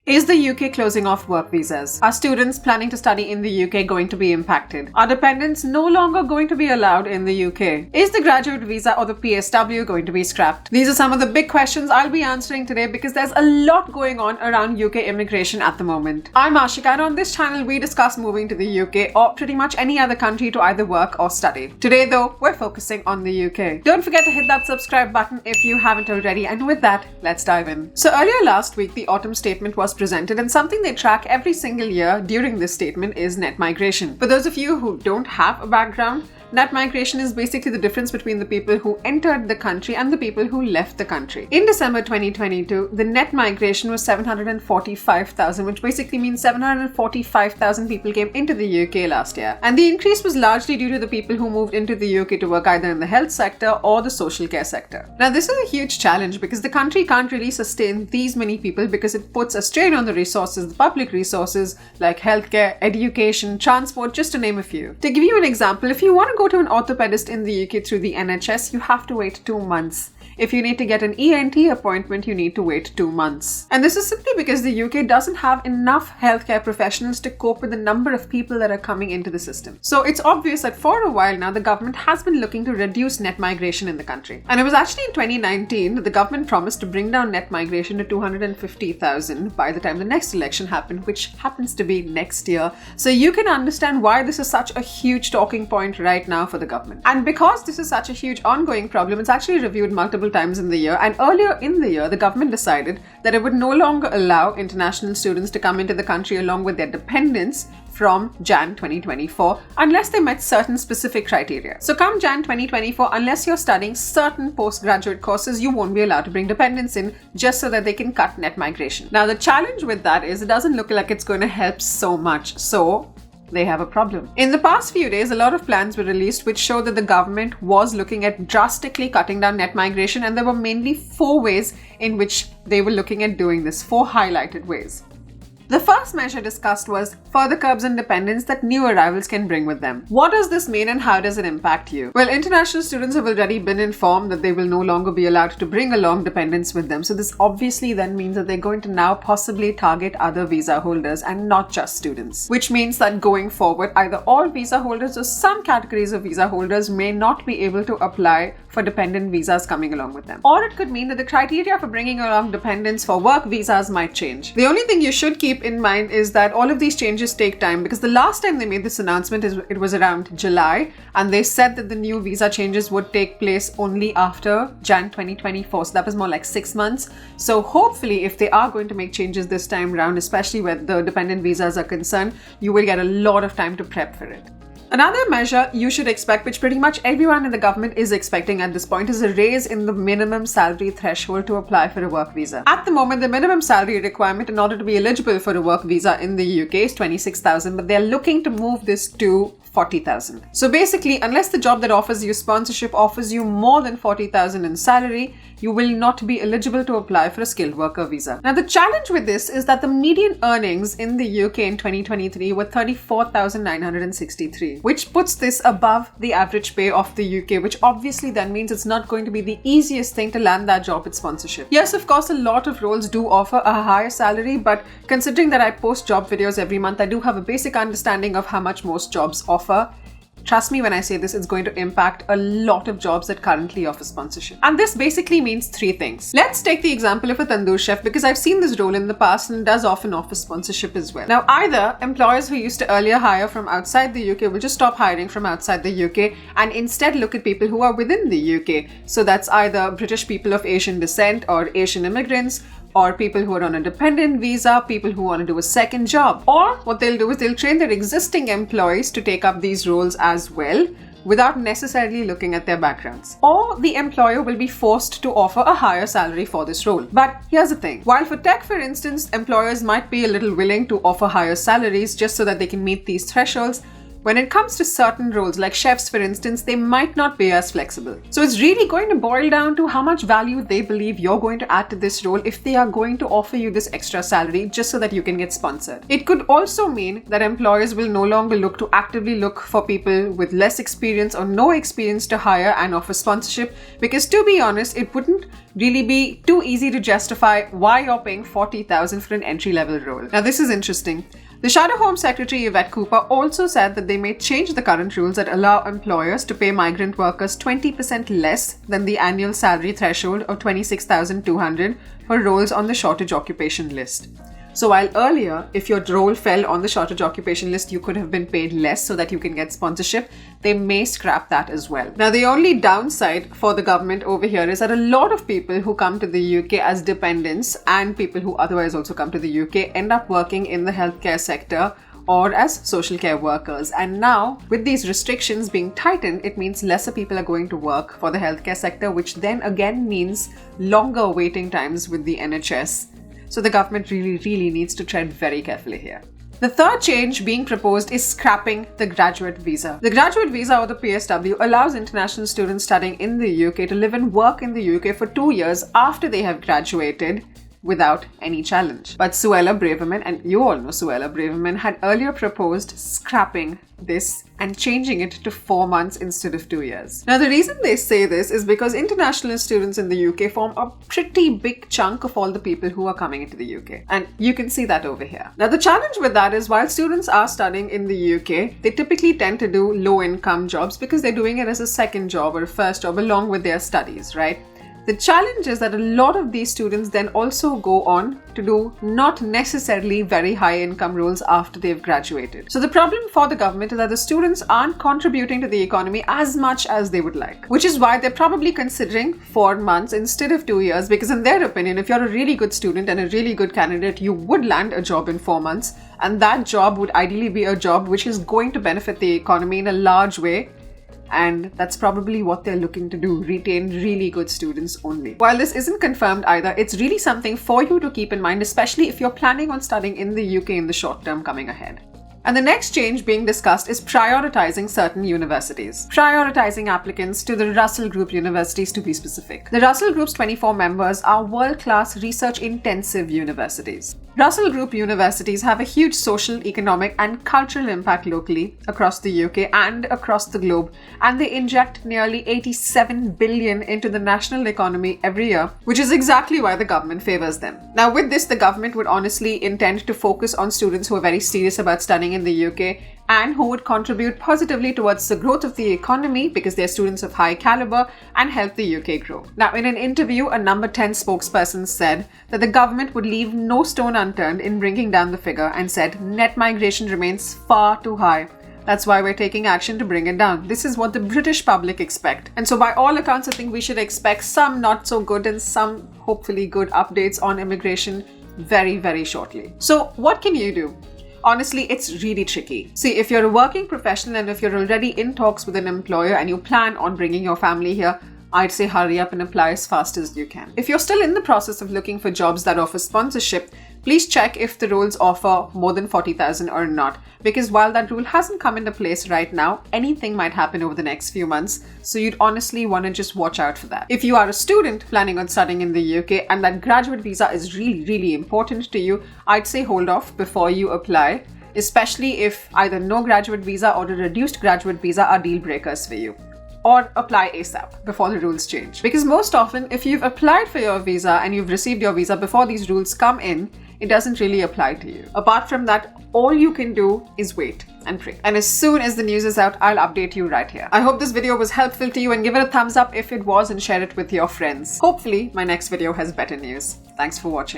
Is the UK closing off work visas? Are students planning to study in the UK going to be impacted? Are dependents no longer going to be allowed in the UK? Is the graduate visa or the PSW going to be scrapped? These are some of the big questions I'll be answering today because there's a lot going on around UK immigration at the moment. I'm Ashika, and on this channel we discuss moving to the UK or pretty much any other country to either work or study. Today though, we're focusing on the UK. Don't forget to hit that subscribe button if you haven't already, and with that, let's dive in. So earlier last week, the autumn statement was presented, and something they track every single year during this statement is net migration. For those of you who don't have a background, net migration is basically the difference between the people who entered the country and the people who left the country. In December 2022, the net migration was 745,000, which basically means 745,000 people came into the UK last year. And the increase was largely due to the people who moved into the UK to work either in the health sector or the social care sector. Now, this is a huge challenge because the country can't really sustain these many people because it puts a strain on the resources, the public resources like healthcare, education, transport, just to name a few. To give you an example, if you want to go to an orthopedist in the UK through the NHS, you have to wait 2 months. If you need to get an ENT appointment, you need to wait 2 months. And this is simply because the UK doesn't have enough healthcare professionals to cope with the number of people that are coming into the system. So it's obvious that for a while now, the government has been looking to reduce net migration in the country. And it was actually in 2019 that the government promised to bring down net migration to 250,000 by the time the next election happened, which happens to be next year. So you can understand why this is such a huge talking point right now for the government. And because this is such a huge ongoing problem, it's actually reviewed multiple times in the year, and earlier in the year the government decided that it would no longer allow international students to come into the country along with their dependents from Jan 2024 unless they met certain specific criteria. So come Jan 2024, unless you're studying certain postgraduate courses, you won't be allowed to bring dependents in just so that they can cut net migration. Now the challenge with that is it doesn't look like it's going to help so much. So they have a problem. In the past few days, a lot of plans were released which showed that the government was looking at drastically cutting down net migration, and there were mainly 4 ways in which they were looking at doing this, 4 highlighted ways. The first measure discussed was further curbs on dependents that new arrivals can bring with them. What does this mean and how does it impact you? Well, international students have already been informed that they will no longer be allowed to bring along dependents with them. So this obviously then means that they're going to now possibly target other visa holders and not just students. Which means that going forward, either all visa holders or some categories of visa holders may not be able to apply for dependent visas coming along with them. Or it could mean that the criteria for bringing along dependents for work visas might change. The only thing you should keep in mind is that all of these changes take time, because the last time they made this announcement it was around July, and they said that the new visa changes would take place only after Jan 2024. So that was more like 6 months. So hopefully if they are going to make changes this time around, especially where the dependent visas are concerned, you will get a lot of time to prep for it. Another measure you should expect, which pretty much everyone in the government is expecting at this point, is a raise in the minimum salary threshold to apply for a work visa. At the moment, the minimum salary requirement in order to be eligible for a work visa in the UK is 26,000, but they're looking to move this to 40,000. So basically, unless the job that offers you sponsorship offers you more than 40,000 in salary, you will not be eligible to apply for a skilled worker visa. Now, the challenge with this is that the median earnings in the UK in 2023 were 34,963, which puts this above the average pay of the UK, which obviously then means it's not going to be the easiest thing to land that job with sponsorship. Yes, of course, a lot of roles do offer a higher salary, but considering that I post job videos every month, I do have a basic understanding of how much most jobs offer. Trust me when I say this, it's going to impact a lot of jobs that currently offer sponsorship. And this basically means 3 things. Let's take the example of a tandoor chef, because I've seen this role in the past and it does often offer sponsorship as well. Now, either employers who used to earlier hire from outside the UK will just stop hiring from outside the UK and instead look at people who are within the UK. So that's either British people of Asian descent or Asian immigrants, or people who are on a dependent visa, people who want to do a second job. Or what they'll do is they'll train their existing employees to take up these roles as well, without necessarily looking at their backgrounds. Or the employer will be forced to offer a higher salary for this role. But here's the thing. While for tech, for instance, employers might be a little willing to offer higher salaries just so that they can meet these thresholds, when it comes to certain roles, like chefs for instance, they might not be as flexible. So it's really going to boil down to how much value they believe you're going to add to this role if they are going to offer you this extra salary just so that you can get sponsored. It could also mean that employers will no longer actively look for people with less experience or no experience to hire and offer sponsorship, because to be honest, it wouldn't really be too easy to justify why you're paying $40,000 for an entry-level role. Now this is interesting. The Shadow Home Secretary Yvette Cooper also said that they may change the current rules that allow employers to pay migrant workers 20% less than the annual salary threshold of $26,200 for roles on the shortage occupation list. So while earlier, if your role fell on the shortage occupation list, you could have been paid less so that you can get sponsorship, they may scrap that as well. Now, the only downside for the government over here is that a lot of people who come to the UK as dependents and people who otherwise also come to the UK end up working in the healthcare sector or as social care workers. And now, with these restrictions being tightened, it means lesser people are going to work for the healthcare sector, which then again means longer waiting times with the NHS. So the government really needs to tread very carefully here. The third change being proposed is scrapping the graduate visa. The graduate visa, or the PSW, allows international students studying in the UK to live and work in the UK for 2 years after they have graduated without any challenge. But Suella Braverman, and you all know Suella Braverman, had earlier proposed scrapping this and changing it to 4 months instead of 2 years. Now, the reason they say this is because international students in the UK form a pretty big chunk of all the people who are coming into the UK. And you can see that over here. Now, the challenge with that is while students are studying in the UK, they typically tend to do low-income jobs because they're doing it as a second job or a first job along with their studies, right? The challenge is that a lot of these students then also go on to do not necessarily very high income roles after they've graduated. So the problem for the government is that the students aren't contributing to the economy as much as they would like, which is why they're probably considering 4 months instead of 2 years, because in their opinion, if you're a really good student and a really good candidate, you would land a job in 4 months, and that job would ideally be a job which is going to benefit the economy in a large way. And that's probably what they're looking to do, retain really good students only. While this isn't confirmed either, it's really something for you to keep in mind, especially if you're planning on studying in the UK in the short term coming ahead. And the next change being discussed is prioritizing certain universities. Prioritizing applicants to the Russell Group universities, to be specific. The Russell Group's 24 members are world-class research-intensive universities. Russell Group universities have a huge social, economic and cultural impact locally across the UK and across the globe, and they inject nearly 87 billion into the national economy every year, which is exactly why the government favours them. Now, with this, the government would honestly intend to focus on students who are very serious about studying in the UK and who would contribute positively towards the growth of the economy because they're students of high caliber and help the UK grow. Now, in an interview, a number 10 spokesperson said that the government would leave no stone unturned in bringing down the figure and said net migration remains far too high. That's why we're taking action to bring it down. This is what the British public expect. And so by all accounts, I think we should expect some not so good and some hopefully good updates on immigration very shortly. So what can you do? Honestly, it's really tricky. See, if you're a working professional and if you're already in talks with an employer and you plan on bringing your family here, I'd say hurry up and apply as fast as you can. If you're still in the process of looking for jobs that offer sponsorship, please check if the roles offer more than 40,000 or not. Because while that rule hasn't come into place right now, anything might happen over the next few months. So you'd honestly want to just watch out for that. If you are a student planning on studying in the UK and that graduate visa is really important to you, I'd say hold off before you apply, especially if either no graduate visa or a reduced graduate visa are deal breakers for you. Or apply ASAP before the rules change. Because most often, if you've applied for your visa and you've received your visa before these rules come in, it doesn't really apply to you. Apart from that, all you can do is wait and pray. And as soon as the news is out, I'll update you right here. I hope this video was helpful to you, and give it a thumbs up if it was and share it with your friends. Hopefully, my next video has better news. Thanks for watching.